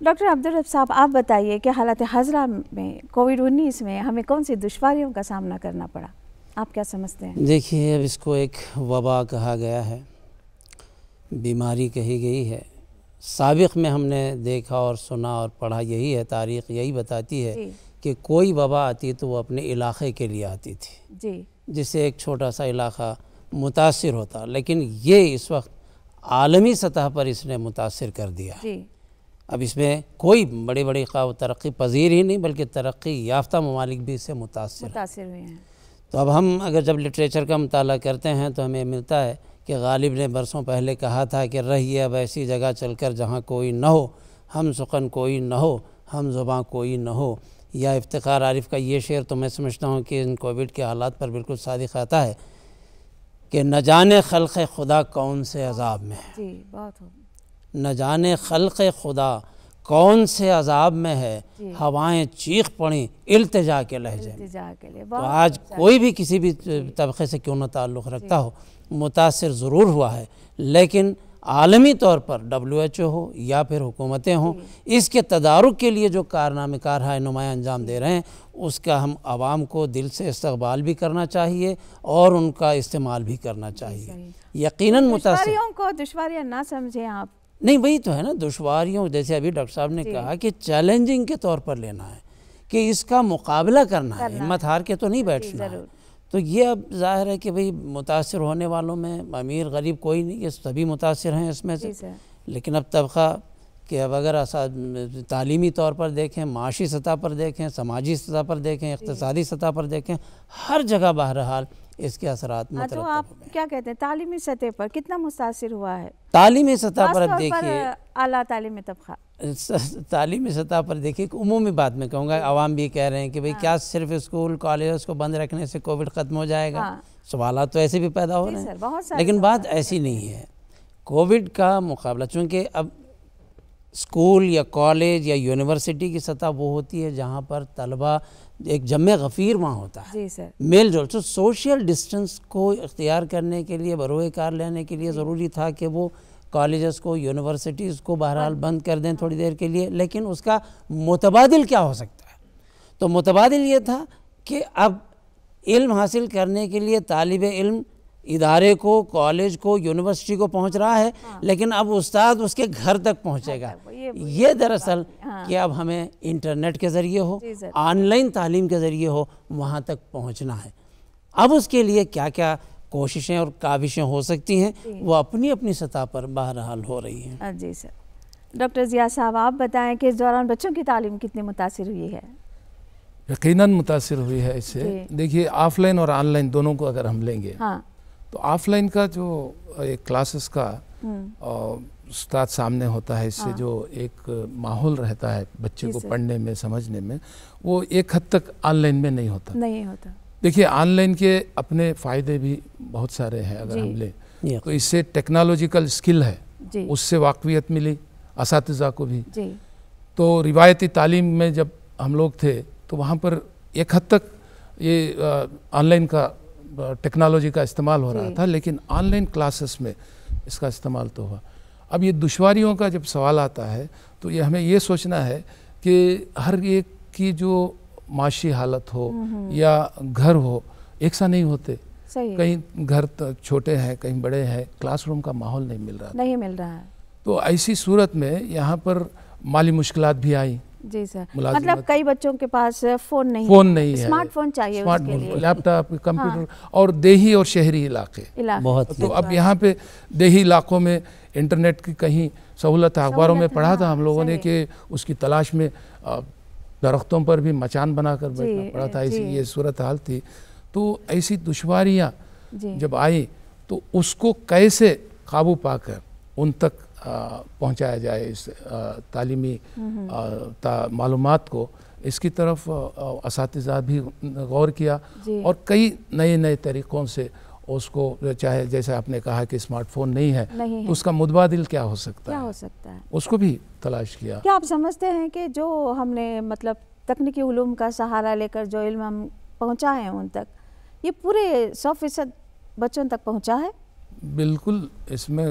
Doctor Abdur Rab صاحب، آپ بتائیے کہ حالت حاضرہ میں کووڈ-19 میں ہمیں کون سی دشواریوں کا سامنا کرنا پڑا؟ آپ کیا سمجھتے ہیں؟ دیکھیے، اب اس کو ایک وبا کہا گیا ہے، بیماری کہی گئی ہے۔ سابق میں ہم نے دیکھا اور سنا اور پڑھا یہی ہے، تاریخ یہی بتاتی ہے کہ کوئی وبا آتی تو وہ اپنے علاقے کے لیے آتی تھی، جس سے ایک چھوٹا سا علاقہ متاثر ہوتا، لیکن یہ اس وقت عالمی سطح پر اس نے متاثر کر دیا ہے۔ اب اس میں کوئی بڑی بڑی ترقی پذیر ہی نہیں بلکہ ترقی یافتہ ممالک بھی اس سے متاثر ہوئے ہیں۔ تو اب ہم اگر جب لٹریچر کا مطالعہ کرتے ہیں تو ہمیں ملتا ہے کہ غالب نے برسوں پہلے کہا تھا کہ رہیے اب ایسی جگہ چل کر جہاں کوئی نہ ہو، ہم سخن کوئی نہ ہو، ہم زباں کوئی نہ ہو۔ یا افتخار عارف کا یہ شعر تو میں سمجھتا ہوں کہ ان کووڈ کے حالات پر بالکل صادق آتا ہے کہ نہ جانے خلق خدا کون سے عذاب میں ہے، نہ جانے خلق خدا کون سے عذاب میں ہے، ہوائیں چیخ پڑیں التجا کے لہجے میں۔ تو آج کوئی بھی کسی بھی طبقے سے کیوں نہ تعلق رکھتا ہو متاثر ضرور ہوا ہے، لیکن عالمی طور پر WHO ہو یا پھر حکومتیں ہوں، اس کے تدارک کے لیے جو کارنامے نمایاں انجام دے رہے ہیں اس کا ہم عوام کو دل سے استقبال بھی کرنا چاہیے اور ان کا استعمال بھی کرنا چاہیے۔ یقیناً دشواریوں کو دشواریاں نہ سمجھیں آپ۔ نہیں، وہی تو ہے نا، دشواریوں جیسے ابھی ڈاکٹر صاحب نے کہا کہ چیلنجنگ کے طور پر لینا ہے، کہ اس کا مقابلہ کرنا ہے، ہمت ہار کے تو نہیں بیٹھنا ہے۔ تو یہ اب ظاہر ہے کہ بھئی متاثر ہونے والوں میں امیر غریب کوئی نہیں، یہ سبھی متاثر ہیں اس میں سے۔ لیکن اب طبقہ کہ اب اگر تعلیمی طور پر دیکھیں، معاشی سطح پر دیکھیں، سماجی سطح پر دیکھیں، اقتصادی سطح پر دیکھیں، ہر جگہ بہرحال اس کے اثرات مترتب تو آپ کیا کہتے ہیں تعلیمی سطح پر کتنا متاثر ہوا ہے؟ تعلیمی سطح پر اب دیکھیے، اعلیٰ تعلیمی طبقہ تعلیمی سطح پر دیکھیے، عمومی بات میں کہوں گا، عوام بھی کہہ رہے ہیں کہ بھئی کیا صرف اسکول کالجز کو بند رکھنے سے کووڈ ختم ہو جائے گا؟ سوالات تو ایسے بھی پیدا ہو رہے ہیں، لیکن بات ایسی نہیں ہے۔ کووڈ کا مقابلہ، چونکہ اب اسکول یا کالج یا یونیورسٹی کی سطح وہ ہوتی ہے جہاں پر طلبہ ایک جمع غفیر وہاں ہوتا ہے، میل جول، تو سوشل ڈسٹنس کو اختیار کرنے کے لیے، بروئے کار لینے کے لیے ضروری تھا کہ وہ کالجز کو، یونیورسٹیز کو بہرحال بند کر دیں تھوڑی دیر کے لیے، لیکن اس کا متبادل کیا ہو سکتا ہے؟ تو متبادل یہ تھا کہ اب علم حاصل کرنے کے لیے طالب علم ادارے کو، کالج کو، یونیورسٹی کو پہنچ رہا ہے، لیکن اب استاد اس کے گھر تک پہنچے گا۔ یہ دراصل کہ اب ہمیں انٹرنیٹ کے ذریعے ہو، آن لائن تعلیم کے ذریعے ہو، وہاں تک پہنچنا ہے۔ اب اس کے لیے کیا کیا کوششیں اور کاوشیں ہو سکتی ہیں، وہ اپنی اپنی سطح پر بہرحال ہو رہی ہیں۔ جی سر، ڈاکٹر ضیاء صاحب آپ بتائیں کہ اس دوران بچوں کی تعلیم کتنی متاثر ہوئی ہے؟ یقیناً متاثر ہوئی ہے اس سے۔ دیکھیے، آف لائن اور آن لائن دونوں کو اگر ہم لیں گے تو آف لائن کا جو ایک کلاسز کا استاد سامنے ہوتا ہے، اس سے جو ایک ماحول رہتا ہے بچے کو پڑھنے میں، سمجھنے میں، وہ ایک حد تک آن لائن میں نہیں ہوتا۔ دیکھیے، آن لائن کے اپنے فائدے بھی بہت سارے ہیں اگر ہم لیں تو اس سے ٹیکنالوجیکل اسکل ہے، اس سے واقفیت ملی اساتذہ کو بھی۔ تو روایتی تعلیم میں جب ہم لوگ تھے تو وہاں پر ایک حد تک یہ آن لائن کا ٹیکنالوجی کا استعمال ہو رہا تھا، لیکن آن لائن کلاسز میں اس کا استعمال تو ہوا۔ اب یہ دشواریوں کا جب سوال آتا ہے تو یہ ہمیں یہ سوچنا ہے کہ ہر ایک کی جو معاشی حالت ہو یا گھر ہو ایک سا نہیں ہوتے، کہیں گھر چھوٹے ہیں، کہیں بڑے ہیں، کلاس روم کا ماحول نہیں مل رہا ہے۔ تو ایسی صورت میں یہاں پر مالی مشکلات بھی آئیں۔ جی سر، مطلب کئی بچوں کے پاس فون نہیں ہے، اسمارٹ فون چاہیے، لیپ ٹاپ، کمپیوٹر، اور دیہی اور شہری علاقے بہت۔ تو اب یہاں پہ دیہی علاقوں میں انٹرنیٹ کی کہیں سہولت، اخباروں میں پڑھا تھا ہم لوگوں نے کہ اس کی تلاش میں درختوں پر بھی مچان بنا کر بیٹھنا پڑا تھا، ایسی یہ صورتحال تھی۔ تو ایسی دشواریاں جب آئی تو اس کو کیسے قابو پا کر ان تک پہنچایا جائے، اس تعلیمی معلومات کو، اس کی طرف اساتذہ بھی غور کیا اور کئی نئے طریقوں سے اس کو، چاہے جیسے آپ نے کہا کہ اسمارٹ فون نہیں ہے تو اس کا متبادل کیا ہو سکتا ہے، اس کو بھی تلاش کیا۔ کیا آپ سمجھتے ہیں کہ جو ہم نے مطلب تکنیکی علوم کا سہارا لے کر جو علم ہم پہنچا ہے ان تک، یہ پورے 100% بچوں تک پہنچا ہے؟ بالکل، اس میں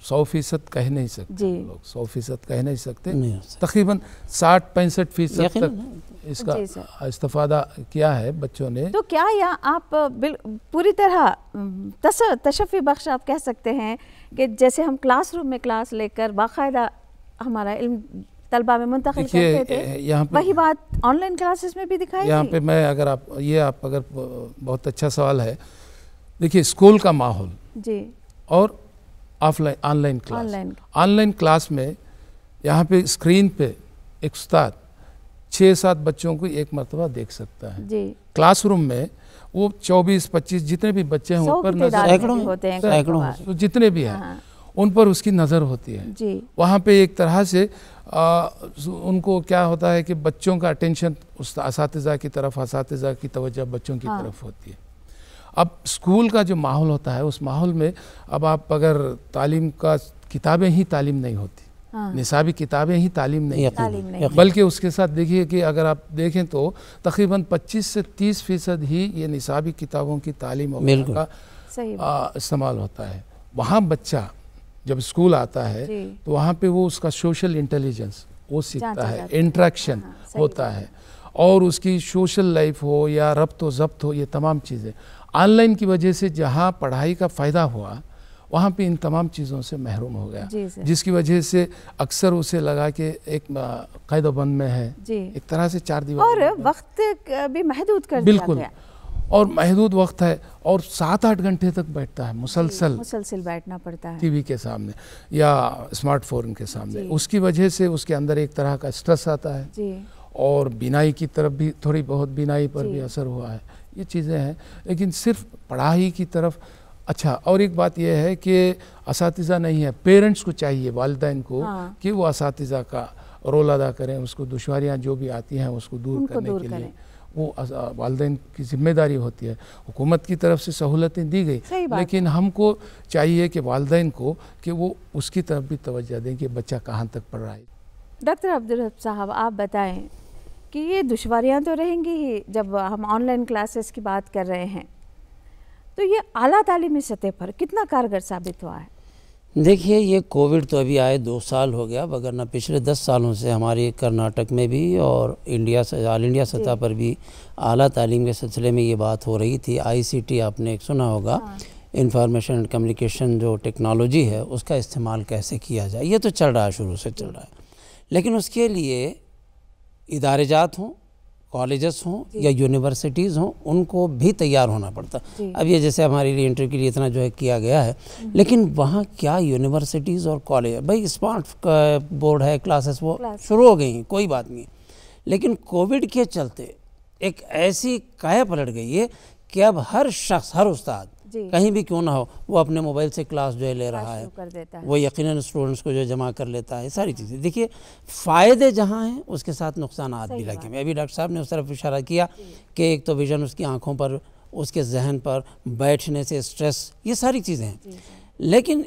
100% کہہ نہیں سکتے جی لوگ 100% کہہ نہیں سکتے، تقریباً 60-65% تک اس کا استفادہ کیا ہے بچوں نے۔ تو کیا یہاں آپ پوری طرح تشفی بخش آپ کہہ سکتے ہیں کہ جیسے ہم کلاس روم میں کلاس لے کر باقاعدہ ہمارا علم طلبہ میں منتقل کرتے تھے، وہی بات آن لائن کلاسز میں بھی دکھائی؟ یہاں پہ میں اگر آپ اگر بہت اچھا سوال ہے، دیکھیے اسکول کا ماحول جی اور آن لائن کلاس میں یہاں پہ اسکرین پہ ایک استاد 6-7 بچوں کو ایک مرتبہ دیکھ سکتا ہے جی، کلاس روم میں وہ 24-25 جتنے بھی بچے ہیں اوپر نظر جتنے بھی ہیں ان پر اس کی نظر ہوتی ہے جی، وہاں پہ ایک طرح سے ان کو کیا ہوتا ہے کہ بچوں کا اٹینشن اساتذہ کی طرف، اساتذہ کی توجہ بچوں کی طرف ہوتی ہے۔ اب اسکول کا جو ماحول ہوتا ہے اس ماحول میں اب آپ اگر تعلیم کا کتابیں ہی تعلیم نہیں ہوتی، نصابی کتابیں ہی تعلیم نہیں، بلکہ اس کے ساتھ دیکھیے کہ اگر آپ دیکھیں تو تقریباً 25 سے 30% ہی یہ نصابی کتابوں کی تعلیم کا استعمال ہوتا ہے۔ وہاں بچہ جب اسکول آتا ہے تو وہاں پہ وہ اس کا سوشل انٹیلیجنس وہ سیکھتا ہے، انٹریکشن ہوتا ہے، اور اس کی سوشل لائف ہو یا ربط و ضبط ہو، یہ تمام چیزیں آن لائن کی وجہ سے جہاں پڑھائی کا فائدہ ہوا وہاں پہ ان تمام چیزوں سے محروم ہو گیا، جس کی وجہ سے اکثر اسے لگا کہ ایک قید و بند میں ہے، ایک طرح سے 4 دیوار، اور وقت بھی محدود کر دیا گیا، اور محدود وقت ہے، اور 7-8 گھنٹے تک بیٹھتا ہے مسلسل بیٹھنا پڑتا ہے ٹی وی کے سامنے یا اسمارٹ فون کے سامنے۔ اس کی وجہ سے اس کے اندر ایک طرح کا سٹریس آتا ہے، اور بینائی کی طرف بھی تھوڑی بہت بینائی پر بھی اثر ہوا ہے، یہ چیزیں ہیں۔ لیکن صرف پڑھائی کی طرف اچھا، اور ایک بات یہ ہے کہ اساتذہ نہیں ہے، پیرنٹس کو چاہیے، والدین کو، کہ وہ اساتذہ کا رول ادا کریں، اس کو دشواریاں جو بھی آتی ہیں اس کو دور کرنے کے لیے وہ والدین کی ذمہ داری ہوتی ہے۔ حکومت کی طرف سے سہولتیں دی گئی، لیکن ہم کو چاہیے کہ والدین کو کہ وہ اس کی طرف بھی توجہ دیں کہ بچہ کہاں تک پڑھ رہا ہے۔ ڈاکٹر عبدالرب صاحب، آپ بتائیں کہ یہ دشواریاں تو رہیں گی ہی جب ہم آن لائن کلاسز کی بات کر رہے ہیں، تو یہ اعلیٰ تعلیمی سطح پر کتنا کارگر ثابت ہوا ہے؟ دیکھیے، یہ کووڈ تو ابھی آئے 2 سال ہو گیا، وگرنہ پچھلے 10 سالوں سے ہماری کرناٹک میں بھی اور آل انڈیا سطح پر بھی اعلیٰ تعلیم کے سلسلے میں یہ بات ہو رہی تھی۔ ICT آپ نے ایک سنا ہوگا، انفارمیشن اینڈ کمیونیکیشن جو ٹیکنالوجی ہے اس کا استعمال کیسے کیا جائے، یہ تو چل رہا ہے، شروع سے چل رہا ہے، لیکن اس کے لیے ادارے جات ہوں، کالجز ہوں یا یونیورسٹیز ہوں، ان کو بھی تیار ہونا پڑتا۔ اب یہ جیسے ہماری ری انٹری کے لیے اتنا جو ہے کیا گیا ہے، لیکن وہاں کیا یونیورسٹیز اور کالج، بھائی اسمارٹ بورڈ ہے، کلاسز وہ شروع ہو گئی ہیں، کوئی بات نہیں، لیکن کووڈ کے چلتے ایک ایسی کایا پلٹ گئی ہے کہ اب ہر شخص، ہر استاد کہیں بھی کیوں نہ ہو، وہ اپنے موبائل سے کلاس جو ہے لے رہا ہے، وہ یقیناً اسٹوڈنٹس کو جو جمع کر لیتا ہے، ساری چیزیں۔ دیکھیے، فائدے جہاں ہیں اس کے ساتھ نقصانات بھی لگے ہوئے۔ ابھی ڈاکٹر صاحب نے اس طرف اشارہ کیا کہ ایک تو ویژن اس کی آنکھوں پر، اس کے ذہن پر، بیٹھنے سے اسٹریس، یہ ساری چیزیں ہیں، لیکن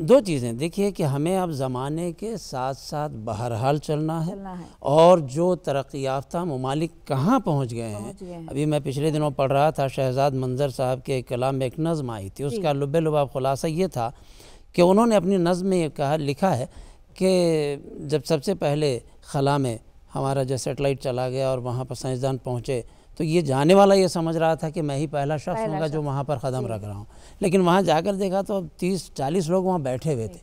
2 چیزیں دیکھیے کہ ہمیں اب زمانے کے ساتھ ساتھ بہرحال چلنا ہے، اور جو ترقی یافتہ ممالک کہاں پہنچ گئے ہیں۔ ابھی میں پچھلے دنوں پڑھ رہا تھا شہزاد منظر صاحب کے کلام میں ایک نظم آئی تھی، اس کا لب لباب خلاصہ یہ تھا کہ انہوں نے اپنی نظم میں یہ لکھا ہے کہ جب سب سے پہلے خلا میں ہمارا جو سیٹلائٹ چلا گیا اور وہاں پر سائنسدان پہنچے، تو یہ جانے والا یہ سمجھ رہا تھا کہ میں ہی پہلا شخص ہوں گا جو وہاں پر قدم رکھ رہا ہوں، لیکن وہاں جا کر دیکھا تو 30-40 لوگ وہاں بیٹھے ہوئے تھے۔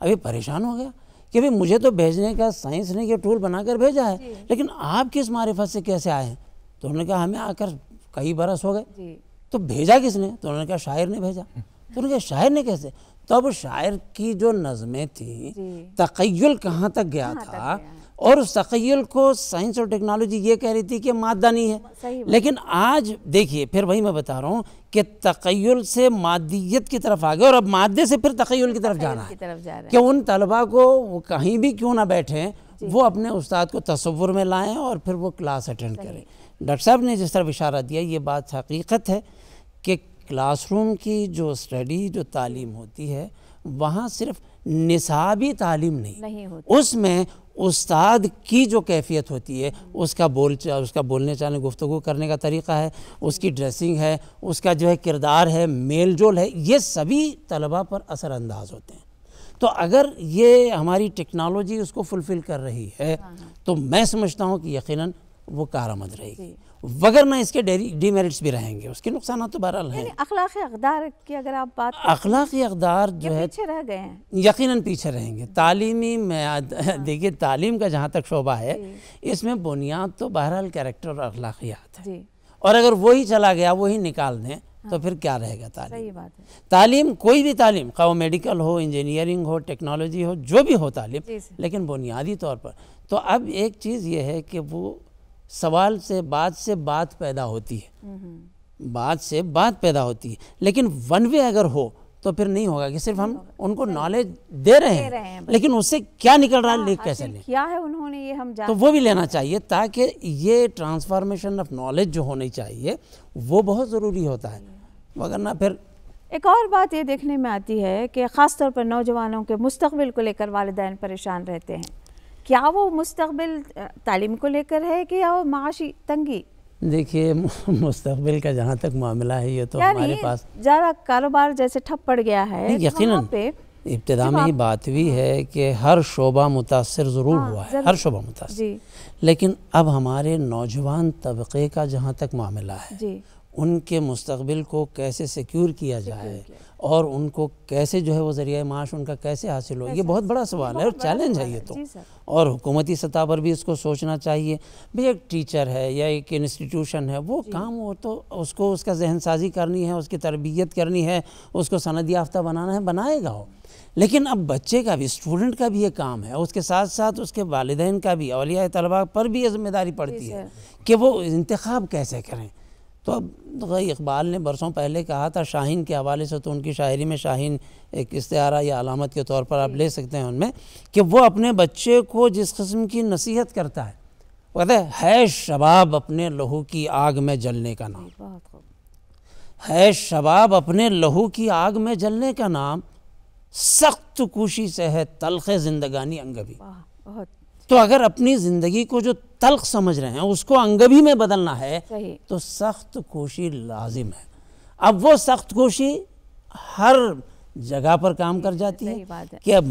ابھی پریشان ہو گیا کہ بھئی مجھے تو بھیجنے کا سائنس نے یہ ٹول بنا کر بھیجا ہے، لیکن آپ کس معرفت سے کیسے آئے ہیں؟ تو انہوں نے کہا ہمیں آ کر کئی برس ہو گئے۔ تو بھیجا کس نے؟ تو انہوں نے کہا شاعر نے بھیجا۔ تو انہوں نے کہا شاعر نے کیسے؟ تو اب شاعر کی جو نظمیں تھیں، تخیل کہاں تک گیا تھا، اور اس تخیل کو سائنس اور ٹیکنالوجی یہ کہہ رہی تھی کہ مادہ نہیں ہے، لیکن آج دیکھیے پھر وہی میں بتا رہا ہوں کہ تخیل سے مادیت کی طرف آگے، اور اب مادے سے پھر تخیل کی طرف جانا ہے کہ ان طلباء کو کہیں بھی کیوں نہ بیٹھیں، وہ اپنے استاد کو تصور میں لائیں اور پھر وہ کلاس اٹینڈ کریں۔ ڈاکٹر صاحب نے جس طرح اشارہ دیا، یہ بات حقیقت ہے کہ کلاس روم کی جو اسٹڈی، جو تعلیم ہوتی ہے، وہاں صرف نصابی تعلیم نہیں ہوتی، اس میں استاد کی جو کیفیت ہوتی ہے، اس کا بولنے چالنے گفتگو کرنے کا طریقہ ہے، اس کی ڈریسنگ ہے، اس کا جو ہے کردار ہے، میل جول ہے، یہ سبھی طلباء پر اثر انداز ہوتے ہیں۔ تو اگر یہ ہماری ٹیکنالوجی اس کو فلفل کر رہی ہے تو میں سمجھتا ہوں کہ یقیناً وہ کارآمد رہے گی، وگرنہ اس کے ڈی میرٹس بھی رہیں گے، اس کے نقصانات تو بہرحال ہیں۔ اخلاقی اقدار کی اگر آپ بات اخلاقی اقدار جو ہے پیچھے رہ گئے ہیں، یقیناً پیچھے رہیں گے۔ تعلیمی دیکھیے تعلیم کا جہاں تک شعبہ ہے اس میں بنیاد تو بہرحال کیریکٹر اور اخلاقیات ہے، اور اگر وہی چلا گیا وہی نکال دیں تو پھر کیا رہے گا تعلیم؟ صحیح بات ہے۔ تعلیم کوئی بھی تعلیم، خواہ میڈیکل ہو، انجینئرنگ ہو، ٹیکنالوجی ہو، جو بھی ہو تعلیم، لیکن بنیادی طور پر تو اب ایک چیز یہ ہے کہ وہ سوال سے بات پیدا ہوتی ہے، بات سے بات پیدا ہوتی ہے، لیکن ون وے اگر ہو تو پھر نہیں ہوگا کہ صرف ہم ان کو نالج دے رہے ہیں لیکن اس سے کیا نکل رہا ہے لکھ کیسے لیں، کیا ہے انہوں نے یہ ہم تو وہ بھی لینا چاہیے تاکہ یہ ٹرانسفارمیشن آف نالج جو ہونی چاہیے وہ بہت ضروری ہوتا ہے، وگرنہ پھر ایک اور بات یہ دیکھنے میں آتی ہے کہ خاص طور پر نوجوانوں کے مستقبل کو لے کر والدین پریشان رہتے ہیں، کیا وہ مستقبل تعلیم کو لے کر ہے کہ یا وہ معاشی تنگی؟ دیکھیے مستقبل کا جہاں تک معاملہ ہے یہ تو ہمارے پاس ذرا کاروبار جیسے ٹھپ پڑ گیا ہے، یقیناً ابتدا میں ہی بات ہوئی ہے کہ ہر شعبہ متاثر ضرور ہوا ہے، ہر شعبہ متاثر، لیکن اب ہمارے نوجوان طبقے کا جہاں تک معاملہ ہے ان کے مستقبل کو کیسے سیکیور کیا جائے اور ان کو کیسے جو ہے وہ ذریعہ معاش ان کا کیسے حاصل ہو، یہ بہت بڑا سوال ہے اور چیلنج ہے یہ تو، اور حکومتی سطح پر بھی اس کو سوچنا چاہیے۔ بھی ایک ٹیچر ہے یا ایک انسٹیٹیوشن ہے، وہ کام ہو تو اس کو اس کا ذہن سازی کرنی ہے، اس کی تربیت کرنی ہے، اس کو سند یافتہ بنانا ہے، بنائے گا ہو، لیکن اب بچے کا بھی، اسٹوڈنٹ کا بھی یہ کام ہے، اس کے ساتھ ساتھ اس کے والدین کا بھی، اولیاء طلباء پر بھی یہ ذمہ داری پڑتی ہے کہ وہ انتخاب کیسے کریں۔ تو اب اقبال نے برسوں پہلے کہا تھا شاہین کے حوالے سے، تو ان کی شاعری میں شاہین ایک استعارہ یا علامت کے طور پر آپ لے سکتے ہیں ان میں، کہ وہ اپنے بچے کو جس قسم کی نصیحت کرتا ہے، وہ کہتا ہے شباب اپنے لہو کی آگ میں جلنے کا نام، ہے شباب اپنے لہو کی آگ میں جلنے کا نام، سخت کوشی سے ہے تلخ زندگانی انگبی۔ تو اگر اپنی زندگی کو جو تلخ سمجھ رہے ہیں اس کو انگبی میں بدلنا ہے تو سخت کوشی لازم ہے۔ اب وہ سخت کوشی ہر جگہ پر کام کر جاتی ہے کہ اب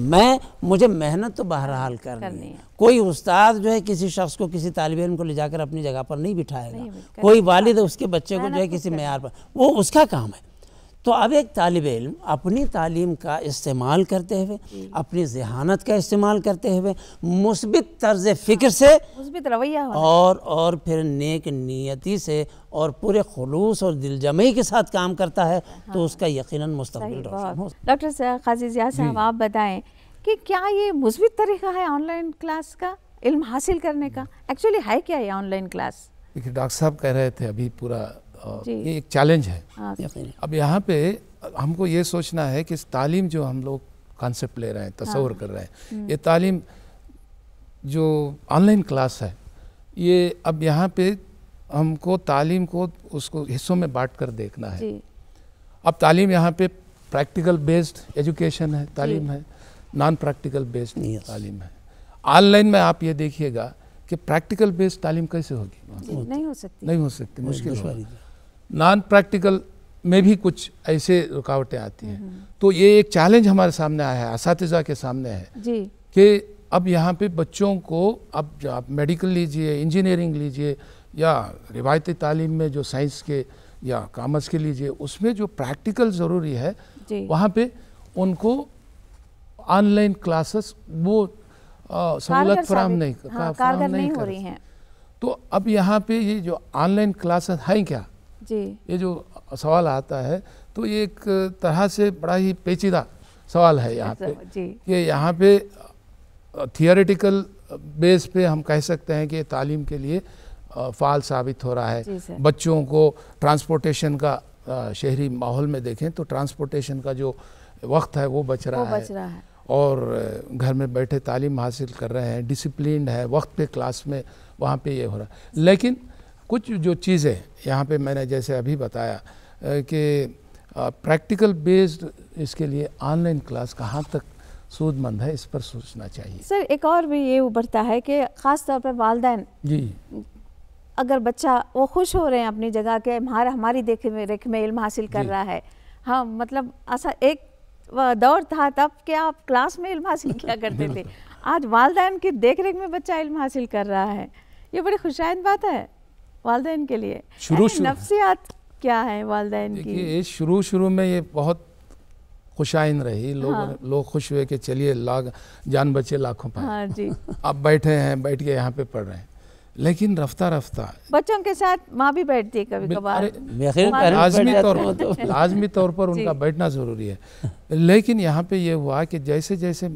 مجھے محنت تو بہرحال کرنی ہے۔ کوئی استاد جو ہے کسی شخص کو، کسی طالب علم کو لے جا کر اپنی جگہ پر نہیں بٹھائے گا، کوئی والد اس کے بچے کو جو ہے کسی معیار پر، وہ اس کا کام ہے۔ تو اب ایک طالب علم اپنی تعلیم کا استعمال کرتے ہوئے، اپنی ذہانت کا استعمال کرتے ہوئے، مثبت طرز فکر سے، مثبت رویہ اور پھر نیک نیتی سے اور پورے خلوص اور دل جمعی کے ساتھ کام کرتا ہے تو اس کا یقیناً مستقبل روشن ہو۔ ڈاکٹر قاضی ضیاء صاحب آپ بتائیں کہ کیا یہ مثبت طریقہ ہے آن لائن کلاس کا علم حاصل کرنے کا؟ ایکچولی ہے کیا یہ آن لائن کلاس؟ دیکھیے ڈاکٹر صاحب کہہ رہے تھے ابھی پورا یہ ایک چیلنج ہے۔ اب یہاں پہ ہم کو یہ سوچنا ہے کہ اس تعلیم جو ہم لوگ کانسیپٹ لے رہے ہیں، تصور کر رہے ہیں، یہ تعلیم جو آن لائن کلاس ہے، یہ اب یہاں پہ ہم کو تعلیم کو اس کو حصوں میں بانٹ کر دیکھنا ہے۔ اب تعلیم یہاں پہ پریکٹیکل بیسڈ ایجوکیشن ہے، تعلیم ہے، نان پریکٹیکل بیسڈ تعلیم ہے۔ آن لائن میں آپ یہ دیکھیے گا کہ پریکٹیکل بیسڈ تعلیم کیسے ہوگی؟ نہیں ہو سکتی، مشکل ہوگی۔ نان پریکٹیکل میں بھی کچھ ایسے رکاوٹیں آتی ہیں، تو یہ ایک چیلنج ہمارے سامنے آیا ہے، اساتذہ کے سامنے ہے کہ اب یہاں پہ بچوں کو، اب آپ میڈیکل لیجئے، انجینئرنگ لیجئے، یا روایتی تعلیم میں جو سائنس کے یا کامرس کے لیجئے، اس میں جو پریکٹیکل ضروری ہے وہاں پہ ان کو آن لائن کلاسز وہ سہولت فراہم نہیں ہو رہی ہیں۔ تو اب یہاں پہ یہ جو آن لائن کلاسز ہیں کیا، یہ جو سوال آتا ہے، تو یہ ایک طرح سے بڑا ہی پیچیدہ سوال ہے یہاں پہ کہ یہاں پہ تھیوریٹیکل بیس پہ ہم کہہ سکتے ہیں کہ تعلیم کے لیے فعال ثابت ہو رہا ہے۔ بچوں کو ٹرانسپورٹیشن کا، شہری ماحول میں دیکھیں تو ٹرانسپورٹیشن کا جو وقت ہے وہ بچ رہا ہے، اور گھر میں بیٹھے تعلیم حاصل کر رہے ہیں، ڈسپلینڈ ہے، وقت پہ کلاس میں وہاں پہ یہ ہو رہا ہے۔ لیکن کچھ جو چیزیں یہاں پہ میں نے جیسے ابھی بتایا کہ پریکٹیکل بیسڈ، اس کے لیے آن لائن کلاس کہاں تک سود مند ہے، اس پر سوچنا چاہیے۔ سر ایک اور بھی یہ ابھرتا ہے کہ خاص طور پر والدین، اگر بچہ وہ خوش ہو رہے ہیں اپنی جگہ کہ ہماری دیکھ میں علم حاصل کر رہا ہے، ہاں مطلب ایک دور تھا تب کہ آپ کلاس میں علم حاصل کیا کرتے تھے، آج والدین کی دیکھ ریکھ میں بچہ علم حاصل کر رہا ہے، یہ بڑی خوشائند بات ہے والدین کے لیے۔ نفسیات کیا ہے والدین کی؟ شروع میں یہ بہت خوشائند رہی، لوگ خوش ہوئے کہ چلیے جان بچے لاکھوں پائے، اب بیٹھے ہیں، بیٹھ کے یہاں پہ پڑھ رہے ہیں، لیکن رفتہ رفتہ بچوں کے ساتھ ماں بھی بیٹھتی ہے کبھی کبھار، لازمی طور پر ان کا بیٹھنا ضروری ہے، لیکن یہاں پہ یہ ہوا کہ جیسے جیسے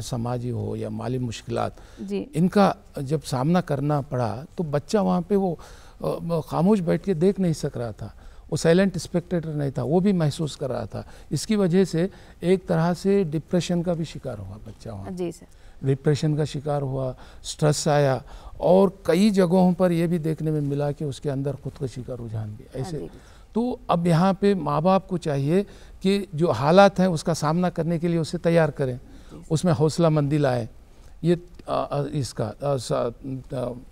سماجی ہو یا مالی مشکلات ان کا جب سامنا کرنا پڑا تو بچہ وہاں پہ وہ خاموش بیٹھ کے دیکھ نہیں سک رہا تھا، وہ سائلنٹ اسپیکٹیٹر نہیں تھا، وہ بھی محسوس کر رہا تھا، اس کی وجہ سے ایک طرح سے ڈپریشن کا بھی شکار ہوا بچہ وہاں، ڈپریشن کا شکار ہوا، سٹریس آیا، اور کئی جگہوں پر یہ بھی دیکھنے میں ملا کہ اس کے اندر خودکشی کا رجحان بھی ایسے۔ تو اب یہاں پہ ماں باپ کو چاہیے کہ جو حالات ہیں اس کا سامنا کرنے کے لیے اسے تیار کریں، اس میں حوصلہ مندی لائیں، یہ اس کا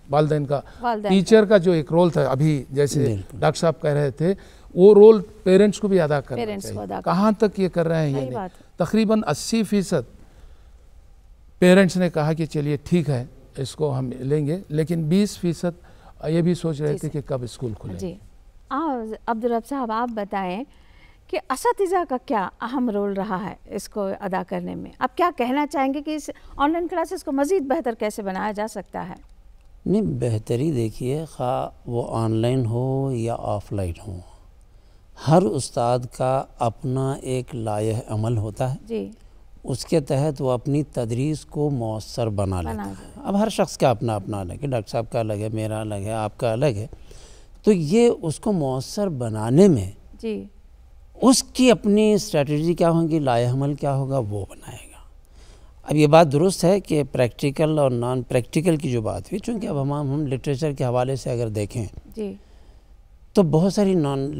والدین کا، ٹیچر کا جو ایک رول تھا، ابھی جیسے ڈاکٹر صاحب کہہ رہے تھے، وہ رول پیرنٹس کو بھی ادا کرنا چاہیے۔ کہاں تک یہ کر رہے ہیں یہ نہیں، تقریباً 80% پیرنٹس نے کہا کہ چلیے ٹھیک ہے اس کو ہم لیں گے، لیکن 20% یہ بھی سوچ رہے تھے کہ کب اسکول کھلے۔ جی عبدالرب صاحب، آپ بتائیں کہ اساتذہ کا کیا اہم رول رہا ہے اس کو ادا کرنے میں؟ آپ کیا کہنا چاہیں گے کہ اس آن لائن کلاسز کو مزید بہتر کیسے بنایا جا سکتا ہے؟ نہیں، بہتری دیکھیے، خواہ وہ آن لائن ہو یا آف لائن ہو، ہر استاد کا اپنا ایک لائحہ عمل ہوتا ہے، جی، اس کے تحت وہ اپنی تدریس کو مؤثر بنا لیتا ہے۔ اب ہر شخص کا اپنا اپنا الگ ہے، ڈاکٹر صاحب کا الگ ہے، میرا الگ ہے، آپ کا الگ ہے، تو یہ اس کو مؤثر بنانے میں جی اس کی اپنی اسٹریٹجی کیا ہوگی، لائحہ عمل کیا ہوگا، وہ بنائے گا۔ اب یہ بات درست ہے کہ پریکٹیکل اور نان پریکٹیکل کی جو بات ہوئی، چونکہ اب ہم لٹریچر کے حوالے سے اگر دیکھیں جی تو بہت ساری نان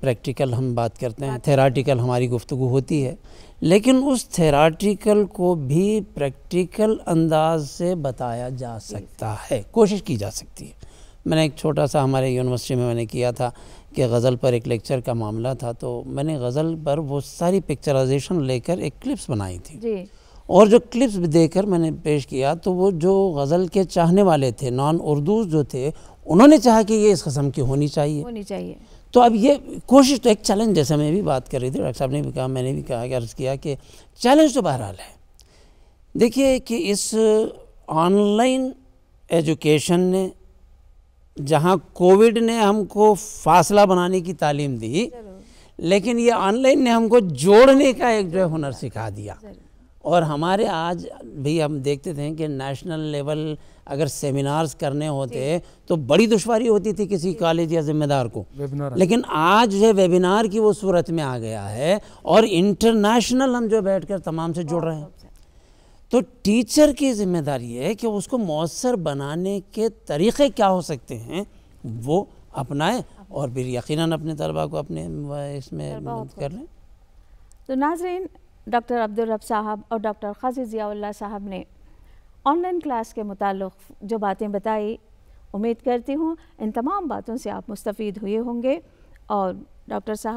پریکٹیکل ہم بات کرتے ہیں، تھیراٹیکل ہماری گفتگو ہوتی ہے، لیکن اس تھیراٹیکل کو بھی پریکٹیکل انداز سے بتایا جا سکتا ہے، کوشش کی جا سکتی ہے۔ میں نے ایک چھوٹا سا ہمارے یونیورسٹی میں نے کیا تھا کہ غزل پر ایک لیکچر کا معاملہ تھا، تو میں نے غزل پر وہ ساری پکچرائزیشن لے کر ایک کلپس بنائی تھی، اور جو کلپس دے کر میں نے پیش کیا تو وہ جو غزل کے چاہنے والے تھے، نان اردوز جو تھے، انہوں نے چاہا کہ یہ اس قسم کی ہونی چاہیے۔ تو اب یہ کوشش تو ایک چیلنج، جیسے میں بھی بات کر رہی تھی، ڈاکٹر صاحب نے بھی کہا، میں نے بھی کہا کہ عرض کیا کہ چیلنج تو بہرحال ہے۔ دیکھیے کہ اس آن لائن ایجوکیشن نے، جہاں کووڈ نے ہم کو فاصلہ بنانے کی تعلیم دی، لیکن یہ آن لائن نے ہم کو جوڑنے کا ایک جو ہے ہنر سکھا دیا۔ اور ہمارے آج بھی ہم دیکھتے تھے کہ نیشنل لیول اگر سیمینارز کرنے ہوتے تو بڑی دشواری ہوتی تھی کسی کالج یا ذمہ دار کو، لیکن آج جو ویبینار کی وہ صورت میں آ گیا ہے، اور انٹرنیشنل ہم جو بیٹھ کر تمام سے جڑ رہے ہیں۔ تو ٹیچر کی ذمہ داری ہے کہ اس کو مؤثر بنانے کے طریقے کیا ہو سکتے ہیں وہ اپنائیں، اور پھر یقیناً اپنے طلباء کو اپنے اس میں مدد کر لیں۔ تو ناظرین، ڈاکٹر عبدالرب صاحب اور ڈاکٹر قاضی ضیاء اللہ صاحب نے آن لائن کلاس کے متعلق جو باتیں بتائی، امید کرتی ہوں ان تمام باتوں سے آپ مستفید ہوئے ہوں گے، اور ڈاکٹر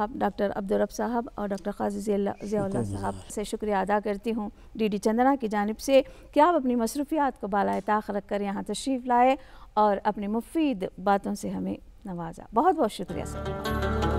عبدالرب صاحب اور ڈاکٹر قاضی ضیاء اللہ صاحب سے شکریہ ادا کرتی ہوں ڈی ڈی چندنا کی جانب سے کہ آپ اپنی مصروفیات کو بالائے طاق رکھ کر یہاں تشریف لائے اور اپنی مفید باتوں سے ہمیں نوازا۔ بہت بہت شکریہ سر۔